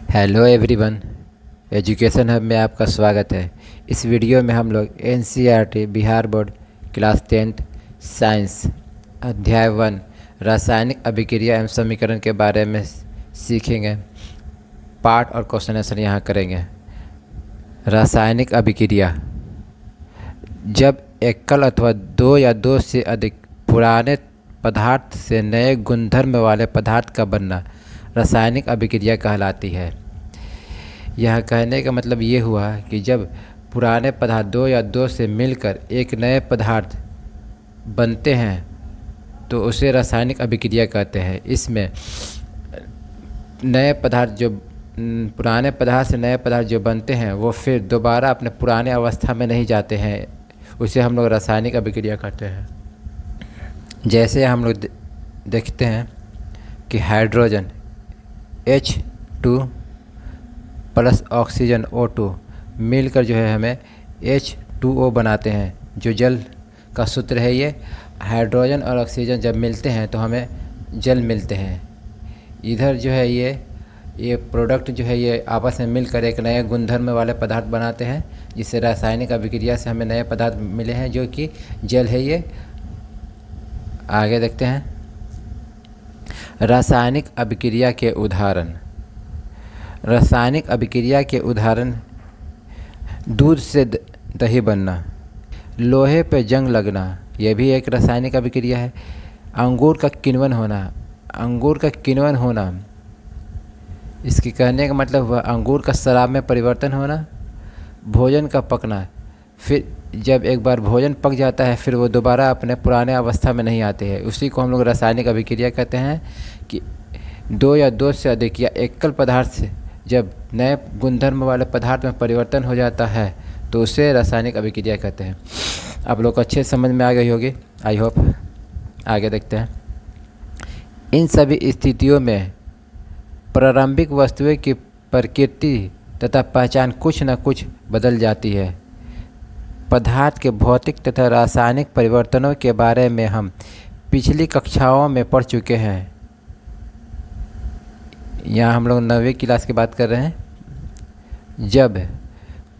Hello everyone, education hub में आपका स्वागत है। इस वीडियो में हम लोग NCERT Bihar board class 10th science अध्याय 1 रासायनिक अभिक्रिया एवं समीकरण के बारे में सीखेंगे। पाठ और क्वेश्चन आंसर यहाँ करेंगे। रासायनिक अभिक्रिया जब एकल अथवा दो या दो से अधिक पुराने पदार्थ से नए गुणधर्म वाले पदार्थ का बनना रासायनिक अभिक्रिया कहलाती है। यह कहने का मतलब ये हुआ कि जब पुराने पदार्थ दो या दो से मिलकर एक नए पदार्थ बनते हैं तो उसे रासायनिक अभिक्रिया कहते हैं। इसमें नए पदार्थ जो पुराने पदार्थ से नए पदार्थ जो बनते हैं वो फिर दोबारा अपने पुराने अवस्था में नहीं जाते हैं, उसे हम लोग रासायनिक अभिक्रिया कहते हैं। जैसे हम लोग देखते हैं कि hydrogen H2 plus oxygen O2 मिलकर जो है हमें H2O बनाते हैं, जो जल का सूत्र है। ये हाइड्रोजन और ऑक्सीजन जब मिलते हैं तो हमें जल मिलते हैं। इधर जो है ये प्रोडक्ट जो है ये आपस में मिलकर एक नए गुणधर्म वाले पदार्थ बनाते हैं, जिससे रासायनिक अभिक्रिया से हमें नए पदार्थ मिले हैं जो कि जल है। ये आगे देखते हैं रासायनिक अभिक्रिया के उदाहरण। रासायनिक अभिक्रिया के उदाहरण दूध से दही बनना, लोहे पर जंग लगना, यह भी एक रासायनिक अभिक्रिया है। अंगूर का किण्वन होना, इसके कहने का मतलब हुआ अंगूर का शराब में परिवर्तन होना। भोजन का पकना, फिर जब एक बार भोजन पक जाता है फिर वो दोबारा अपने पुराने अवस्था में नहीं आते हैं, उसी को हम लोग रासायनिक अभिक्रिया कहते हैं। कि दो या दो से अधिक या एकल पदार्थ से जब नए गुणधर्म वाले पदार्थ में परिवर्तन हो जाता है तो उसे रासायनिक अभिक्रिया कहते हैं। आप लोग को अच्छे समझ में आ गई होगी, आई होप। आगे देखते हैं। इन सभी स्थितियों में प्रारंभिक वस्तुएं की प्रकृति तथा पहचान कुछ न कुछ बदल जाती है। पदार्थ के भौतिक तथा रासायनिक परिवर्तनों के बारे में हम पिछली कक्षाओं में पढ़ चुके हैं। यहाँ हम लोग 9वीं क्लास की बात कर रहे हैं। जब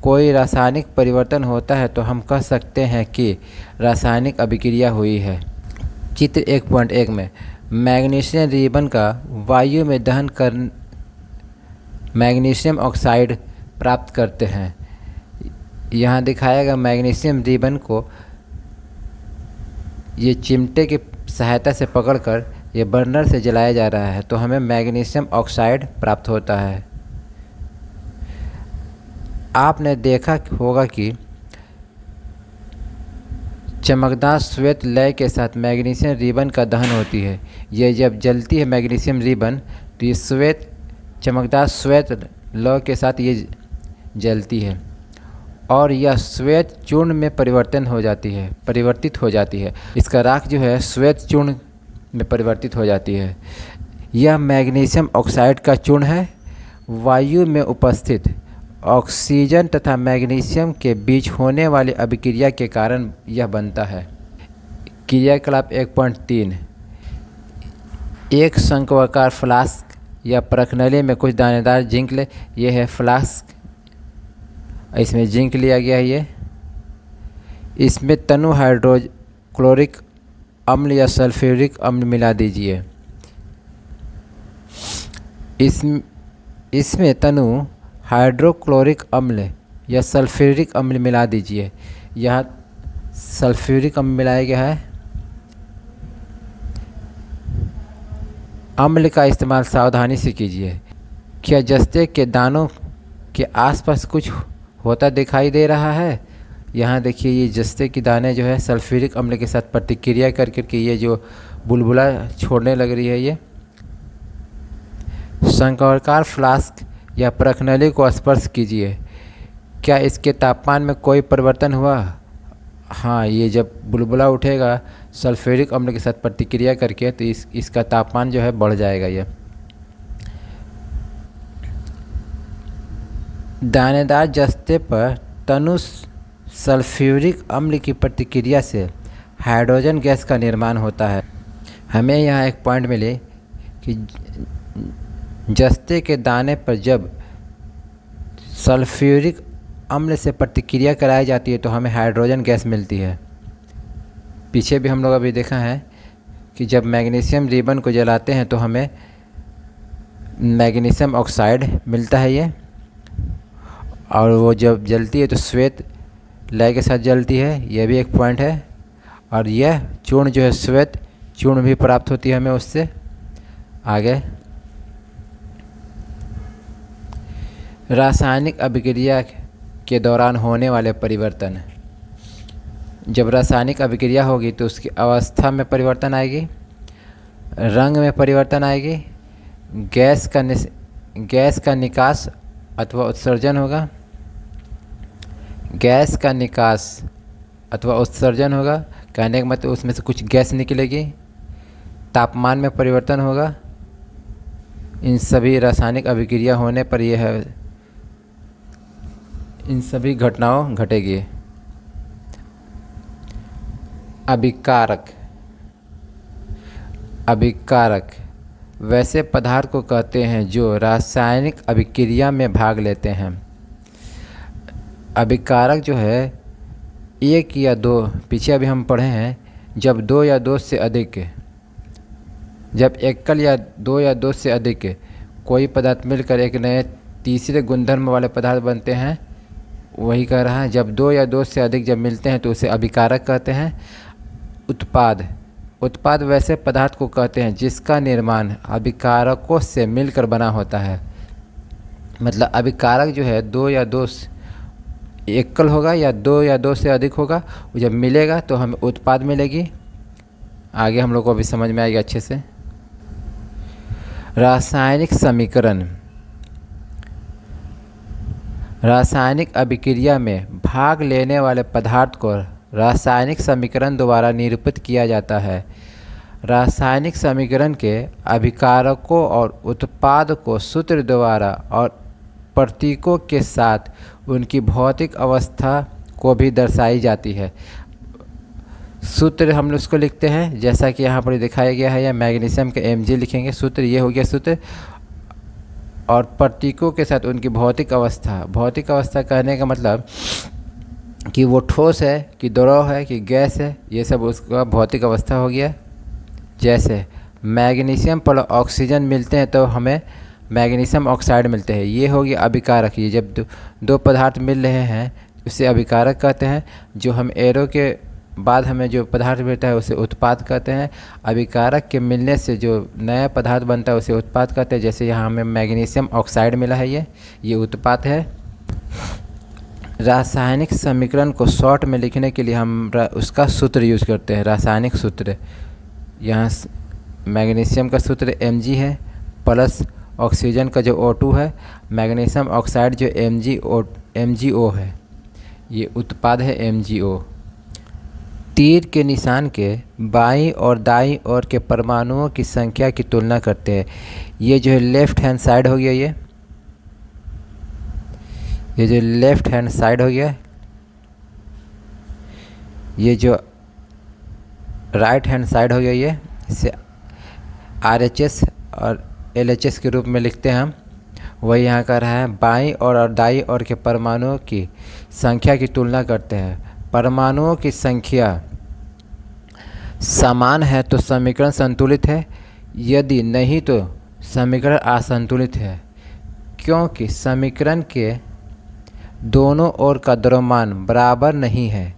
कोई रासायनिक परिवर्तन होता है तो हम कह सकते हैं कि रासायनिक अभिक्रिया हुई है। चित्र 1.1 में मैग्नीशियम रिबन का वायु में दहन कर मैग्नीशियम ऑक्साइड प्राप्त करते हैं। यहाँ दिखाया गया मैग्नीशियम रिबन को ये चिमटे की सहायता से पकड़कर ये बर्नर से जलाया जा रहा है तो हमें मैग्नीशियम ऑक्साइड प्राप्त होता है। आपने देखा होगा कि चमकदार श्वेत लय के साथ मैग्नीशियम रिबन का दहन होती है। ये जब जलती है मैग्नीशियम रिबन तो ये चमकदार श्वेत लय के साथ ये जलती है और यह श्वेत चूर्ण में परिवर्तित हो जाती है। इसका राख जो है श्वेत चूर्ण में परिवर्तित हो जाती है। यह मैग्नीशियम ऑक्साइड का चूर्ण है। वायु में उपस्थित ऑक्सीजन तथा मैग्नीशियम के बीच होने वाली अभिक्रिया के कारण यह बनता है। क्रियाकलाप 1.3 एक शंक्वाकार फ्लास्क या परखनली में कुछ दानेदार जिंक ले। यह है फ्लास्क, इसमें जिंक लिया गया है। ये इसमें तनु हाइड्रोक्लोरिक अम्ल या सल्फ्यूरिक अम्ल मिला दीजिए। इसमें तनु हाइड्रोक्लोरिक अम्ल या सल्फ्यूरिक अम्ल मिला दीजिए। यहाँ सल्फ्यूरिक अम्ल मिलाया गया है। अम्ल का इस्तेमाल सावधानी से कीजिए। क्या जस्ते के दानों के आसपास कुछ होता दिखाई दे रहा है? यहाँ देखिए ये जस्ते की दाने जो है सल्फ्यूरिक अम्ल के साथ प्रतिक्रिया करके ये जो बुलबुला छोड़ने लग रही है। ये शंक्वाकार फ्लास्क या परखनली को स्पर्श कीजिए। क्या इसके तापमान में कोई परिवर्तन हुआ? हाँ, ये जब बुलबुला उठेगा सल्फ्यूरिक अम्ल के साथ प्रतिक्रिया करके तो इसका तापमान जो है बढ़ जाएगा। ये दानेदार जस्ते पर तनु सल्फ्यूरिक अम्ल की प्रतिक्रिया से हाइड्रोजन गैस का निर्माण होता है। हमें यहाँ एक पॉइंट मिले कि जस्ते के दाने पर जब सल्फ्यूरिक अम्ल से प्रतिक्रिया कराई जाती है तो हमें हाइड्रोजन गैस मिलती है। पीछे भी हम लोग अभी देखा है कि जब मैग्नीशियम रिबन को जलाते हैं तो हमें मैग्नीशियम ऑक्साइड मिलता है ये, और वो जब जलती है तो श्वेत लय के साथ जलती है, यह भी एक पॉइंट है। और यह चूर्ण जो है श्वेत चूर्ण भी प्राप्त होती है हमें उससे। आगे रासायनिक अभिक्रिया के दौरान होने वाले परिवर्तन। जब रासायनिक अभिक्रिया होगी तो उसकी अवस्था में परिवर्तन आएगी, रंग में परिवर्तन आएगी, गैस का निकास अथवा उत्सर्जन होगा, गैस का निकास अथवा उत्सर्जन होगा, कहने का मतलब उसमें से कुछ गैस निकलेगी, तापमान में परिवर्तन होगा। इन सभी रासायनिक अभिक्रिया होने पर यह इन सभी घटनाओं घटेगी। अभिकारक वैसे पदार्थ को कहते हैं जो रासायनिक अभिक्रिया में भाग लेते हैं। अभिकारक जो है एक या दो, पीछे अभी हम पढ़े हैं, जब दो या दो से अधिक, जब एकल या दो से अधिक कोई पदार्थ मिलकर एक नए तीसरे गुणधर्म वाले पदार्थ बनते हैं, वही कह रहा है। जब दो या दो से अधिक जब मिलते हैं तो उसे अभिकारक कहते हैं। उत्पाद वैसे पदार्थ को कहते हैं जिसका निर्माण अभिकारकों से मिलकर बना होता है। मतलब अभिकारक जो है दो या दो एकल होगा या दो से अधिक होगा, वो जब मिलेगा तो हमें उत्पाद मिलेगी। आगे हम लोग को अभी समझ में आएगा अच्छे से। रासायनिक समीकरण। रासायनिक अभिक्रिया में भाग लेने वाले पदार्थ को रासायनिक समीकरण द्वारा निरूपित किया जाता है। रासायनिक समीकरण के अभिकारकों और उत्पाद को सूत्र द्वारा और प्रतीकों के साथ उनकी भौतिक अवस्था को भी दर्शाई जाती है। सूत्र हम उसको लिखते हैं जैसा कि यहाँ पर दिखाया गया है, या मैग्नीशियम के Mg लिखेंगे। सूत्र ये हो गया सूत्र, और प्रतीकों के साथ उनकी भौतिक अवस्था। भौतिक अवस्था कहने का मतलब कि वो ठोस है कि द्रव है कि गैस है, ये सब उसका भौतिक अवस्था हो गया। जैसे मैग्नीशियम पर ऑक्सीजन मिलते हैं तो हमें मैग्नीशियम ऑक्साइड मिलते हैं, ये हो गया अभिकारक। ये जब दो पदार्थ मिल रहे हैं उसे अभिकारक कहते हैं। जो हम एरो के बाद हमें जो पदार्थ मिलता है उसे उत्पाद कहते हैं। अभिकारक के मिलने से जो नया पदार्थ बनता है उसे उत्पाद कहते हैं। जैसे यहाँ हमें मैग्नीशियम ऑक्साइड मिला है, ये उत्पाद है। रासायनिक समीकरण को शॉर्ट में लिखने के लिए हम उसका सूत्र यूज़ करते हैं, रासायनिक सूत्र। यहाँ मैग्नीशियम का सूत्र Mg है, प्लस ऑक्सीजन का जो O2 है, मैग्नीशियम ऑक्साइड जो MgO है, ये उत्पाद है MgO। तीर के निशान के बाईं और दाईं ओर के परमाणुओं की संख्या की तुलना करते हैं। ये जो है लेफ़्ट हैंड साइड हो गया, ये जो लेफ़्ट हैंड साइड हो गया, ये जो राइट हैंड साइड हो गया, ये इसे RHS और LHS के रूप में लिखते हैं हम। वही यहाँ कर रहा है, बाईं और दाईं ओर के परमाणुओं की संख्या की तुलना करते हैं। परमाणुओं की संख्या समान है तो समीकरण संतुलित है, यदि नहीं तो समीकरण असंतुलित है। क्योंकि समीकरण के दोनों ओर का द्रव्यमान बराबर नहीं है,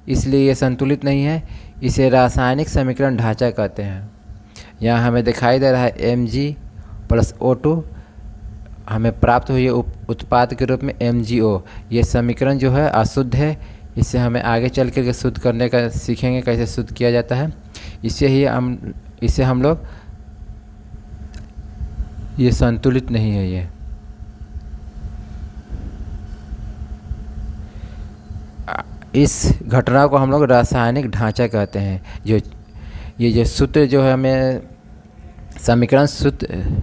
इसलिए ये संतुलित नहीं है। इसे रासायनिक समीकरण ढांचा कहते हैं। यहाँ हमें दिखाई दे रहा है Mg प्लस O2 हमें प्राप्त हुई है उत्पाद के रूप में MgO। ये समीकरण जो है अशुद्ध है, इससे हमें आगे चल कर शुद्ध करने का सीखेंगे, कैसे शुद्ध किया जाता है। इसे हम लोग ये संतुलित नहीं है। ये इस घटना को हम लोग रासायनिक ढांचा कहते हैं। ये सूत्र जो है हमें समीकरण सूत्र,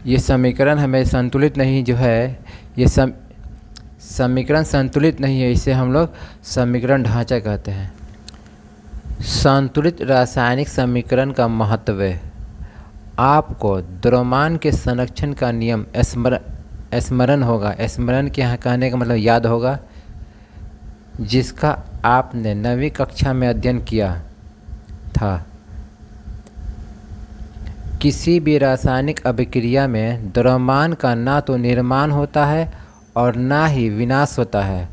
ये समीकरण हमें संतुलित नहीं जो है, ये समीकरण संतुलित नहीं है, इसे हम लोग समीकरण ढांचा कहते हैं। संतुलित रासायनिक समीकरण का महत्व है। आपको द्रव्यमान के संरक्षण का नियम स्मरण होगा। स्मरण के यहाँ कहने का मतलब याद होगा, जिसका आपने 9वीं कक्षा में अध्ययन किया था। किसी भी रासायनिक अभिक्रिया में द्रव्यमान का ना तो निर्माण होता है और ना ही विनाश होता है,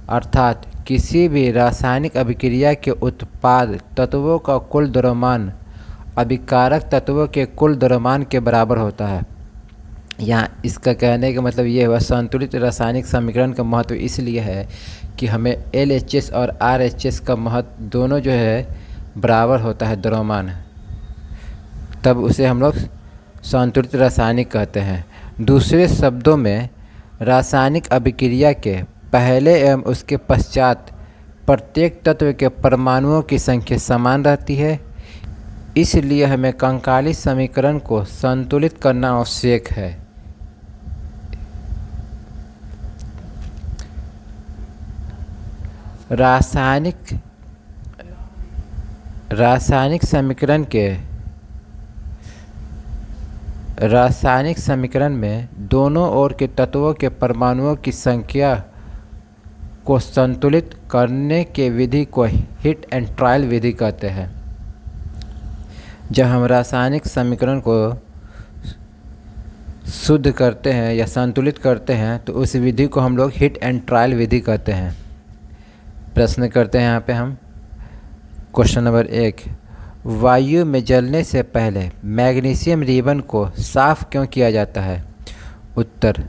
अर्थात किसी भी रासायनिक अभिक्रिया के उत्पाद तत्वों का कुल द्रव्यमान अभिकारक तत्वों के कुल द्रव्यमान के बराबर होता है। यहाँ इसका कहने का मतलब ये हुआ, संतुलित रासायनिक समीकरण का महत्व इसलिए है कि हमें LHS और RHS का महत्व दोनों जो है बराबर होता है द्रव्यमान, तब उसे हम लोग संतुलित रासायनिक कहते हैं। दूसरे शब्दों में रासायनिक अभिक्रिया के पहले एवं उसके पश्चात प्रत्येक तत्व के परमाणुओं की संख्या समान रहती है, इसलिए हमें कंकाली समीकरण को संतुलित करना आवश्यक है। रासायनिक समीकरण में दोनों ओर के तत्वों के परमाणुओं की संख्या को संतुलित करने के विधि को हीट एंड ट्रायल विधि कहते हैं। जब हम रासायनिक समीकरण को शुद्ध करते हैं या संतुलित करते हैं तो उस विधि को हम लोग हीट एंड ट्रायल विधि कहते हैं। प्रश्न करते हैं यहाँ पे हम। क्वेश्चन नंबर 1, वायु में जलने से पहले मैग्नीशियम रिबन को साफ क्यों किया जाता है? उत्तर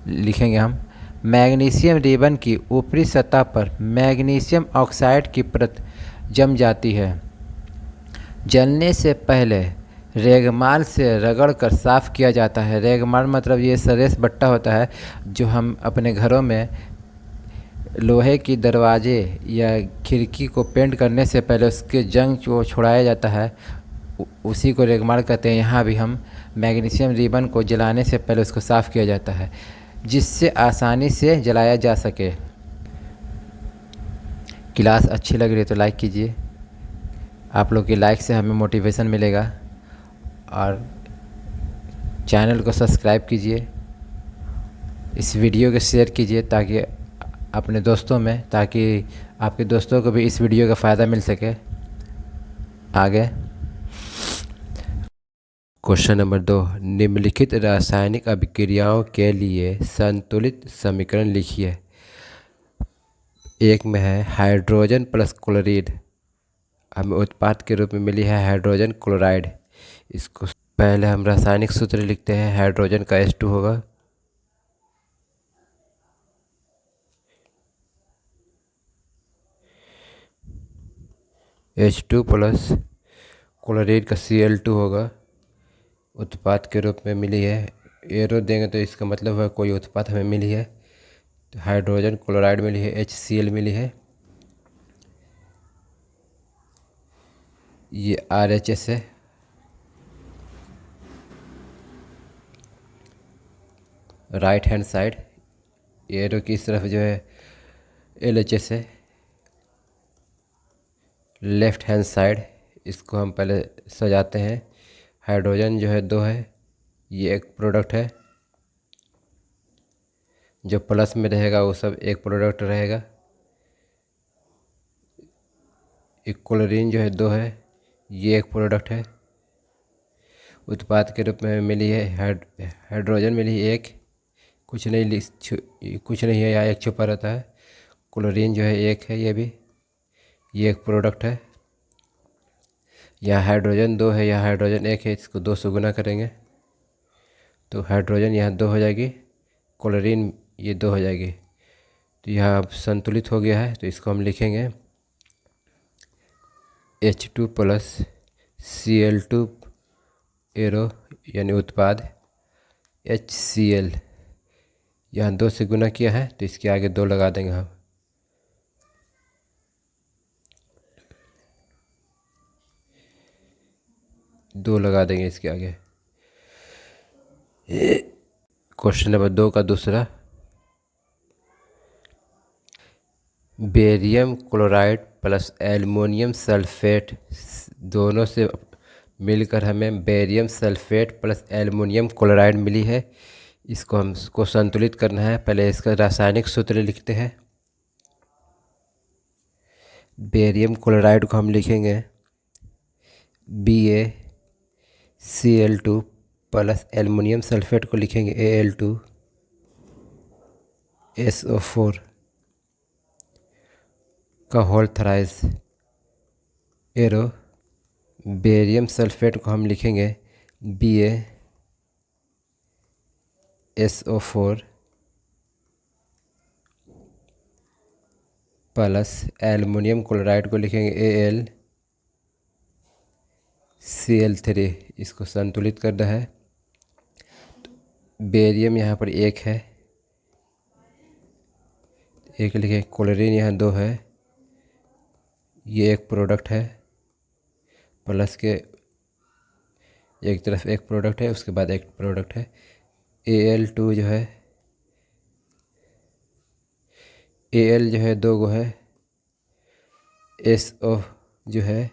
लिखेंगे हम। मैग्नीशियम रिबन की ऊपरी सतह पर मैग्नीशियम ऑक्साइड की परत जम जाती है। जलने से पहले रेगमाल से रगड़कर साफ़ किया जाता है। रेगमाल मतलब ये सरेस बट्टा होता है जो हम अपने घरों में लोहे की दरवाजे या खिड़की को पेंट करने से पहले उसके जंग को छुड़ाया जाता है, उसी को रेगमाल कहते हैं। यहाँ भी हम मैग्नीशियम रिबन को जलाने से पहले उसको साफ़ किया जाता है जिससे आसानी से जलाया जा सके। क्लास अच्छी लग रही है तो लाइक कीजिए, आप लोग के लाइक से हमें मोटिवेशन मिलेगा, और चैनल को सब्सक्राइब कीजिए, इस वीडियो को शेयर कीजिए ताकि अपने दोस्तों में, ताकि आपके दोस्तों को भी इस वीडियो का फ़ायदा मिल सके। आगे क्वेश्चन नंबर 2, निम्नलिखित रासायनिक अभिक्रियाओं के लिए संतुलित समीकरण लिखिए। एक में है हाइड्रोजन प्लस क्लोरीन, हमें उत्पाद के रूप में मिली है हाइड्रोजन क्लोराइड। इसको पहले हम रासायनिक सूत्र लिखते हैं। हाइड्रोजन का H2 होगा, H2 प्लस क्लोरीन का Cl2 होगा, उत्पाद के रूप में मिली है। एरो देंगे तो इसका मतलब है कोई उत्पाद हमें मिली है। तो हाइड्रोजन क्लोराइड मिली है, HCl मिली है। ये RHS है, राइट हैंड साइड। एरो की इस तरफ जो है LHS है, लेफ्ट हैंड साइड। इसको हम पहले सजाते हैं। हाइड्रोजन जो है 2 है, ये एक प्रोडक्ट है, जो प्लस में रहेगा वो सब एक प्रोडक्ट रहेगा। एक क्लोरीन जो है 2 है, ये एक प्रोडक्ट है। उत्पाद के रूप में मिली है हाइड्रोजन मिली है एक, कुछ नहीं है, यहाँ एक छुपा रहता है। क्लोरीन जो है एक है, ये एक प्रोडक्ट है। यहाँ हाइड्रोजन 2 है, यहाँ हाइड्रोजन 1 है, इसको 2 से गुना करेंगे तो हाइड्रोजन यहाँ 2 हो जाएगी, क्लोरीन ये 2 हो जाएगी। तो यहाँ अब संतुलित हो गया है, तो इसको हम लिखेंगे H2 प्लस Cl2 एरो यानी उत्पाद HCl, यहाँ 2 से गुना किया है तो इसके आगे 2 लगा देंगे हम। दो लगा देंगे इसके आगे। क्वेश्चन नंबर 2 का दूसरा, barium chloride plus aluminium sulphate दोनों से मिलकर हमें barium sulphate plus aluminium chloride मिली है। इसको हमको संतुलित करना है। पहले इसका रासायनिक सूत्र लिखते हैं। बेरियम क्लोराइड को हम लिखेंगे BaCl2 प्लस एल्युमिनियम सल्फेट को लिखेंगे Al2SO4 का होल थराइस एरो। बेरियम सल्फेट को हम लिखेंगे BaSO4 प्लस एल्युमिनियम क्लोराइड को लिखेंगे AlCl3। इसको संतुलित करना है। बेरियम यहाँ पर 1 है, 1 लिखे। क्लोरीन यहाँ 2 है, ये एक प्रोडक्ट है। प्लस के एक तरफ एक प्रोडक्ट है, उसके बाद एक प्रोडक्ट है। Al2 जो है, Al जो है 2 गो है। SO जो है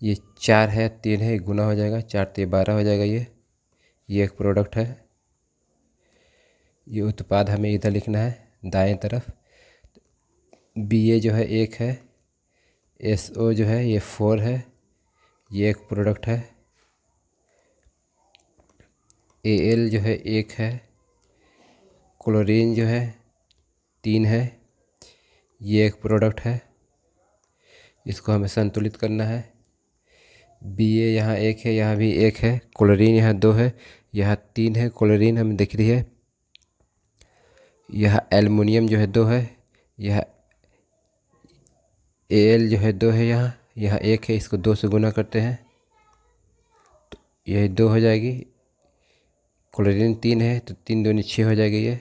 ये 4 है, 3 है, गुना हो जाएगा, 4 3 12 हो जाएगा। ये एक प्रोडक्ट है। ये उत्पाद हमें इधर लिखना है दाएं तरफ। Ba जो है 1 है, SO जो है ये 4 है, ये एक प्रोडक्ट है। Al जो है 1 है, क्लोरीन जो है 3 है, ये एक प्रोडक्ट है। इसको हमें संतुलित करना है। Ba यहाँ 1 है, यहाँ भी 1 है, क्लोरीन यहाँ 2 है, यहाँ 3 है, क्लोरीन हमें दिख रही है। यह एल्युमिनियम जो है 2 है, यह Al जो है 2 है, यहाँ 1 है। इसको 2 से गुना करते हैं तो यह 2 हो जाएगी। क्लोरीन 3 है तो 3 दूनी 6 हो जाएगी। ये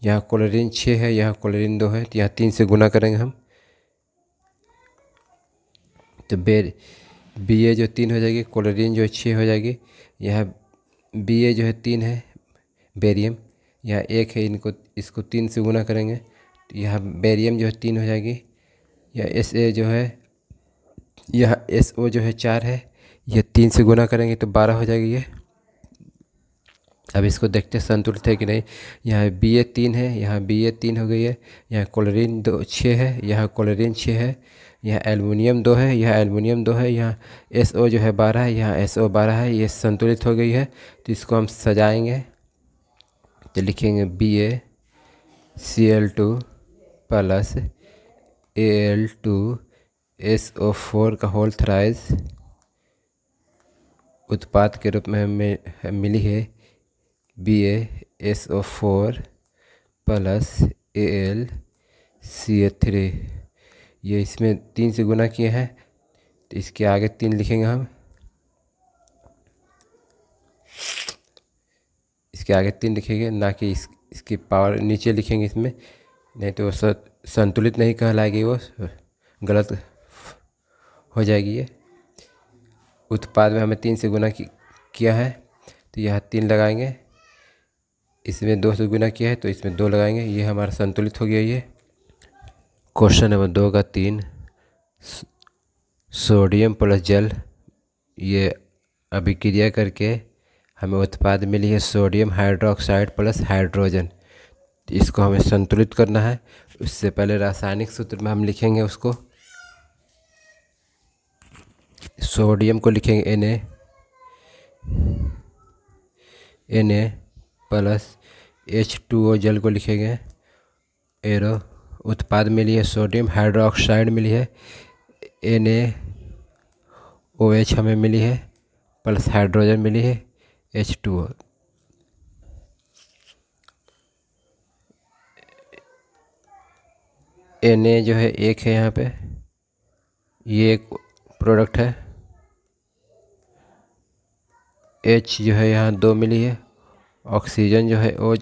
यहाँ क्लोरीन 6 है, यहाँ क्लोरीन 2 है, तो यहाँ 3 से गुना करेंगे हम तो Ba जो 3 हो जाएगी, क्लोरीन जो है 6 हो जाएगी। यहाँ Ba जो है 3 है, बेरियम यहाँ 1 है, इसको 3 से गुना करेंगे तो यहाँ बेरियम जो है 3 हो जाएगी। यह Sa जो है, यह SO जो है 4 है, यह 3 से गुना करेंगे तो 12 हो जाएगी ये। अब इसको देखते संतुलित है कि नहीं। यहाँ Ba 3 है, यहाँ Ba 3 हो गई है, यहाँ क्लोरीन 6 है, यहाँ क्लोरीन 6 है, यहाँ एल्युमिनियम 2 है, यहाँ एल्युमिनियम 2 है, यहाँ SO जो है 12 है, यहाँ SO 12 है। ये संतुलित हो गई है। तो इसको हम सजाएंगे तो लिखेंगे BaCl2 प्लस Al2SO4 का होल थराइस उत्पाद के रूप में हमें मिली है BaSO4 प्लस AlCl3। ये इसमें 3 से गुना किए हैं तो इसके आगे 3 लिखेंगे हम। इसके आगे 3 लिखेंगे, ना कि इसकी पावर नीचे लिखेंगे इसमें, नहीं तो संतुलित नहीं कहलाएगी, वो गलत हो जाएगी। ये उत्पाद में हमें 3 से गुना किया है तो यहाँ 3 लगाएंगे। इसमें 2 से गुना किया है तो इसमें 2 लगाएंगे। ये हमारा संतुलित हो गया। ये क्वेश्चन नंबर 2 का 3, सोडियम प्लस जल, ये अभिक्रिया करके हमें उत्पाद मिली है सोडियम हाइड्रोक्साइड प्लस हाइड्रोजन। तो इसको हमें संतुलित करना है। उससे पहले रासायनिक सूत्र में हम लिखेंगे उसको। सोडियम को लिखेंगे Na प्लस H2O, जल को लिखेंगे एरो। उत्पाद मिली है सोडियम हाइड्रोक्साइड मिली है, NaOH हमें मिली है, प्लस हाइड्रोजन मिली है H2O। Na जो है 1 है, यहाँ पे ये एक प्रोडक्ट है। H जो है यहाँ 2 मिली है। ऑक्सीजन जो है O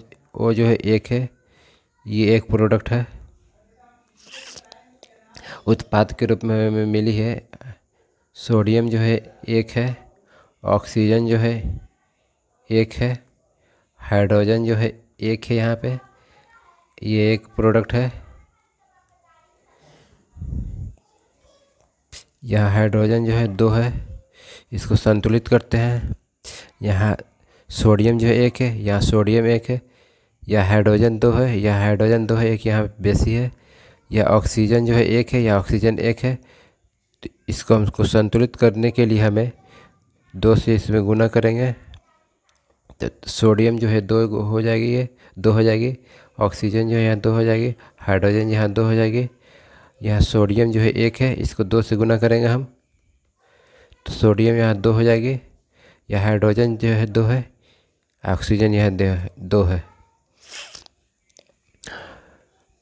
जो है 1 है, ये एक प्रोडक्ट है। उत्पाद के रूप में हमें मिली है सोडियम जो है 1 है, ऑक्सीजन जो है 1 है, हाइड्रोजन जो है 1 है, यहाँ पे ये एक प्रोडक्ट है। यहाँ हाइड्रोजन जो है 2 है, इसको संतुलित करते हैं। यहाँ सोडियम जो है 1 है, यहाँ सोडियम 1 है, यह हाइड्रोजन 2 है, यह हाइड्रोजन 2 है, एक यहाँ बेसी है। यह ऑक्सीजन जो है 1 है, यह ऑक्सीजन 1 है। तो इसको हमको संतुलित करने के लिए हमें 2 से इसमें गुना करेंगे, तो सोडियम जो है 2 हो जाएगी, ये 2 हो जाएगी। ऑक्सीजन जो है यहाँ 2 हो जाएगी, हाइड्रोजन यहाँ 2 हो जाएगी। यहाँ सोडियम जो है 1 है, इसको 2 से गुना करेंगे हम, तो सोडियम यहाँ 2 हो जाएगी। यह हाइड्रोजन जो है 2 है, ऑक्सीजन यहाँ 2 है।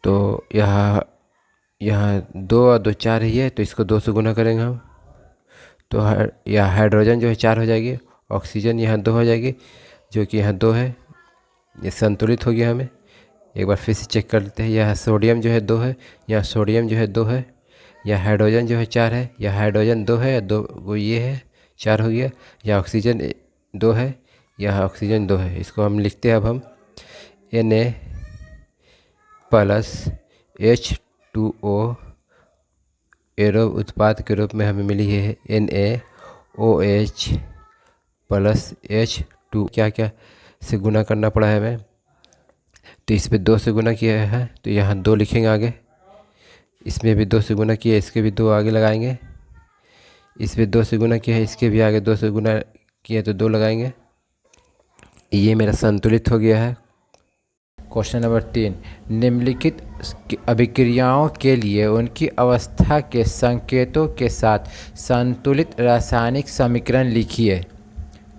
तो यहाँ 2 और 2 4 ही है, तो इसको 2 से गुना करेंगे हम, तो यह हाइड्रोजन जो है 4 हो जाएगी। ऑक्सीजन यहाँ 2 हो जाएगी, जो कि यहाँ 2 है। ये संतुलित हो गया। हमें एक बार फिर से चेक कर लेते हैं। यह सोडियम जो है 2 है, यहाँ सोडियम जो है 2 है, यह हाइड्रोजन जो है 4 है, यह हाइड्रोजन 2 है, 2 वो ये है, 4 हो गया। यह ऑक्सीजन 2 है, यह ऑक्सीजन 2 है। इसको हम लिखते हैं अब हम Na प्लस H2O एरोब उत्पाद के रूप में हमें मिली है NaOH प्लस H2। क्या क्या से गुना करना पड़ा है हमें, तो इस पे 2 से गुना किया है, तो यहाँ 2 लिखेंगे आगे। इसमें भी 2 से गुना किया, इसके भी 2 आगे लगाएंगे। इस पे 2 से गुना किया है, इसके भी आगे 2 से गुना किया, तो 2 लगाएंगे। ये मेरा संतुलित हो गया है। क्वेश्चन नंबर 3, निम्नलिखित अभिक्रियाओं के लिए उनकी अवस्था के संकेतों के साथ संतुलित रासायनिक समीकरण लिखिए।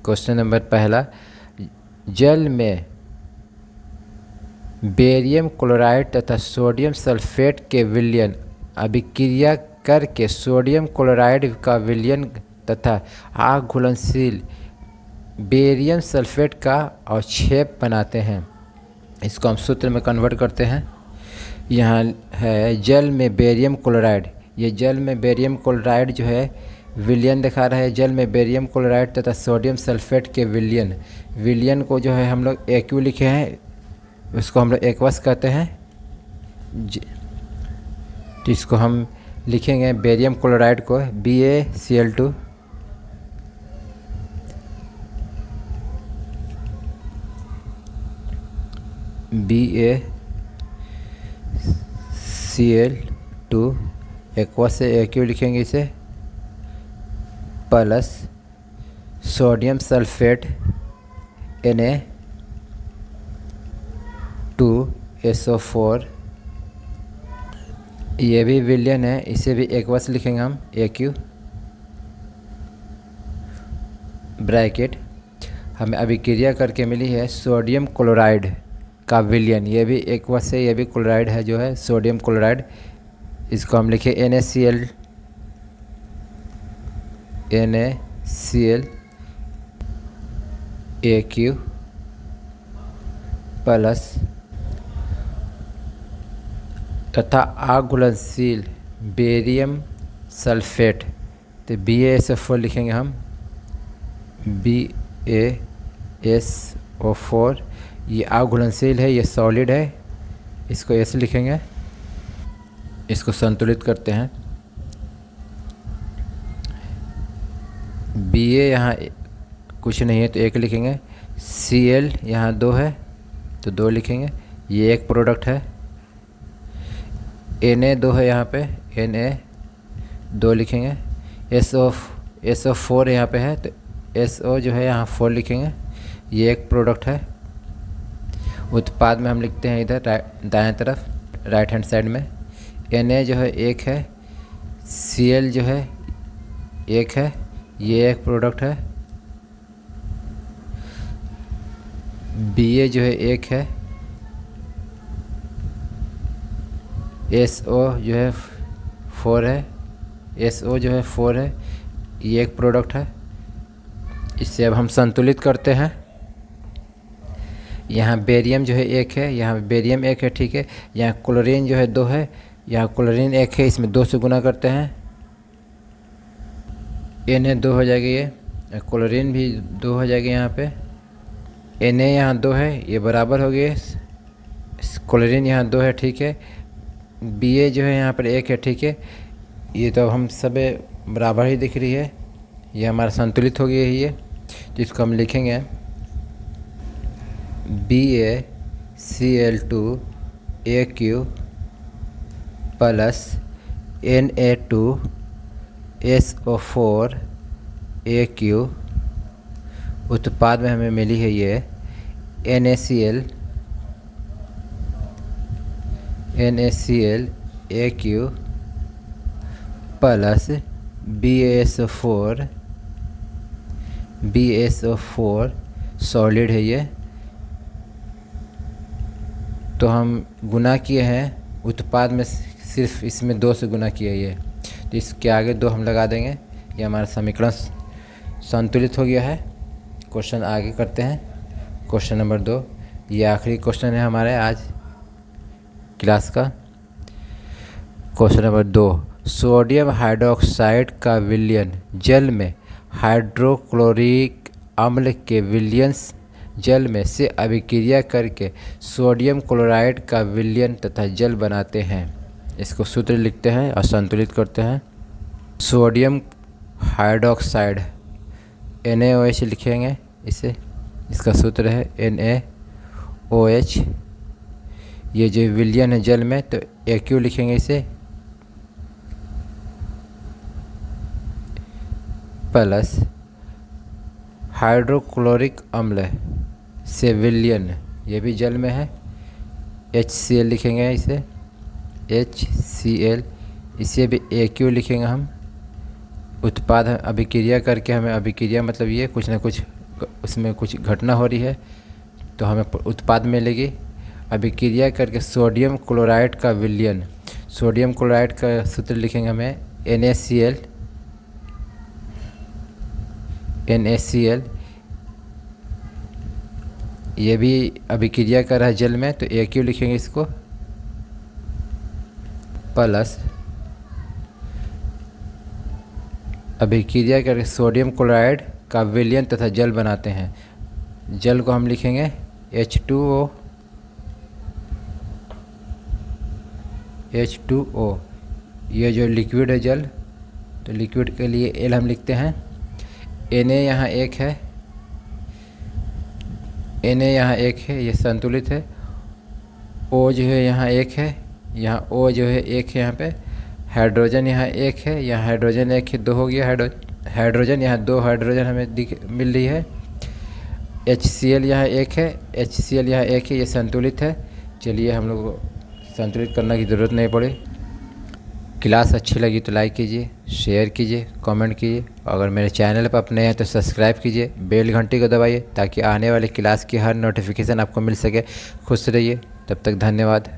क्वेश्चन नंबर पहला, जल में बेरियम क्लोराइड तथा सोडियम सल्फेट के विलयन अभिक्रिया करके सोडियम क्लोराइड का विलयन तथा आग घुलनशील बेरियम सल्फेट का अवक्षेप बनाते हैं। इसको हम सूत्र में कन्वर्ट करते हैं। यहाँ है जल में बेरियम क्लोराइड, ये जल में बेरियम क्लोराइड जो है विलयन दिखा रहा है। जल में बेरियम क्लोराइड तथा सोडियम सल्फेट के विलयन को जो है हम लोग AQ लिखे हैं, उसको हम लोग एक्वस कहते हैं। तो इसको हम लिखेंगे बेरियम क्लोराइड को BaCl2 BaCl2 एक्वस से AQ लिखेंगे इसे, प्लस सोडियम सल्फेट Na2SO4, ये भी विलयन है, इसे भी एक्वस लिखेंगे हम AQ ब्रैकेट। हमें अभिक्रिया करके मिली है सोडियम क्लोराइड का विलयन, ये भी एक्वस है, ये भी क्लोराइड है जो है सोडियम क्लोराइड। इसको हम लिखे NaCl AQ प्लस तथा आग घुलनशील बेरियम सल्फेट, तो BaSO4 लिखेंगे हम BaSO4। ये आग घुलनशील है, ये सॉलिड है, इसको S लिखेंगे। इसको संतुलित करते हैं। Ba यहाँ कुछ नहीं है, तो 1 लिखेंगे। Cl यहाँ 2 है, तो 2 लिखेंगे, ये एक प्रोडक्ट है। Na 2 है यहाँ पे, Na 2 लिखेंगे। SO4 यहाँ पे है, तो SO जो है यहाँ 4 लिखेंगे, ये एक प्रोडक्ट है। उत्पाद में हम लिखते हैं इधर दाएं तरफ राइट हैंड साइड में, Na जो है 1 है, Cl जो है 1 है, ये एक प्रोडक्ट है। Ba जो है 1 है, SO जो है 4 है, SO जो है 4 है, ये एक प्रोडक्ट है। इससे अब हम संतुलित करते हैं। यहाँ बेरियम जो है 1 है, यहाँ बेरियम 1 है, ठीक है। यहाँ क्लोरीन जो है 2 है, यहाँ क्लोरीन 1 है, इसमें 2 से गुना करते हैं, Na 2 हो जाएगी, ये क्लोरीन भी 2 हो जाएगी। यहाँ पे Na यहाँ 2 है, ये बराबर हो गए, क्लोरीन यहाँ 2 है, ठीक है। Ba जो है यहाँ पर 1 है, ठीक है। ये तो हम सब बराबर ही दिख रही है, ये हमारा संतुलित हो गया है ये। तो इसको हम लिखेंगे BaCl2AQ प्लस Na2SO4AQ। उत्पाद में हमें मिली है ये NaClAQ प्लस BaSO4 सॉलिड है ये। तो हम गुना किए हैं उत्पाद में, सिर्फ इसमें 2 से गुना किया ये, तो इसके आगे 2 हम लगा देंगे। ये हमारा समीकरण संतुलित हो गया है। क्वेश्चन आगे करते हैं, क्वेश्चन नंबर 2। ये आखिरी क्वेश्चन है हमारे आज क्लास का। क्वेश्चन नंबर 2, सोडियम हाइड्रोक्साइड का विलयन जल में हाइड्रोक्लोरिक अम्ल के विलयन जल में से अभिक्रिया करके सोडियम क्लोराइड का विलयन तथा जल बनाते हैं। इसको सूत्र लिखते हैं और संतुलित करते हैं। सोडियम हाइड्रोक्साइड NaOH लिखेंगे इसे, इसका सूत्र है NaOH। ये जो विलयन है जल में, तो AQ लिखेंगे इसे, प्लस हाइड्रोक्लोरिक अम्ल से विलयन, ये भी जल में है, HCl लिखेंगे इसे, HCl। इसे भी AQ लिखेंगे हम। उत्पाद अभिक्रिया करके, हमें अभिक्रिया मतलब ये कुछ ना कुछ उसमें कुछ घटना हो रही है, तो हमें उत्पाद मिलेगी। अभिक्रिया करके सोडियम क्लोराइड का विलयन, सोडियम क्लोराइड का सूत्र लिखेंगे हमें NaCl। ये भी अभिक्रिया कर रहा है जल में, तो AQ लिखेंगे इसको, प्लस अभिक्रिया करके सोडियम क्लोराइड का विलयन तथा जल बनाते हैं। जल को हम लिखेंगे H2O। ये जो लिक्विड है जल, तो लिक्विड के लिए L हम लिखते हैं। Na यहाँ 1 है, ये संतुलित है। O जो है यहाँ 1 है, यहाँ O जो है 1 है यहाँ पे। हाइड्रोजन यहाँ 1 है, यहाँ हाइड्रोजन 1 है, 2 हो गया हाइड्रोजन। यहाँ 2 हाइड्रोजन हमें मिल रही है। HCl यहाँ 1 है, HCl यहाँ 1 है, ये संतुलित है। चलिए, हम लोग को संतुलित करने की ज़रूरत नहीं पड़ी। क्लास अच्छी लगी तो लाइक कीजिए, शेयर कीजिए, कमेंट कीजिए। अगर मेरे चैनल पर आप नए हैं तो सब्सक्राइब कीजिए, बेल घंटी को दबाइए ताकि आने वाले क्लास की हर नोटिफिकेशन आपको मिल सके। खुश रहिए, तब तक धन्यवाद।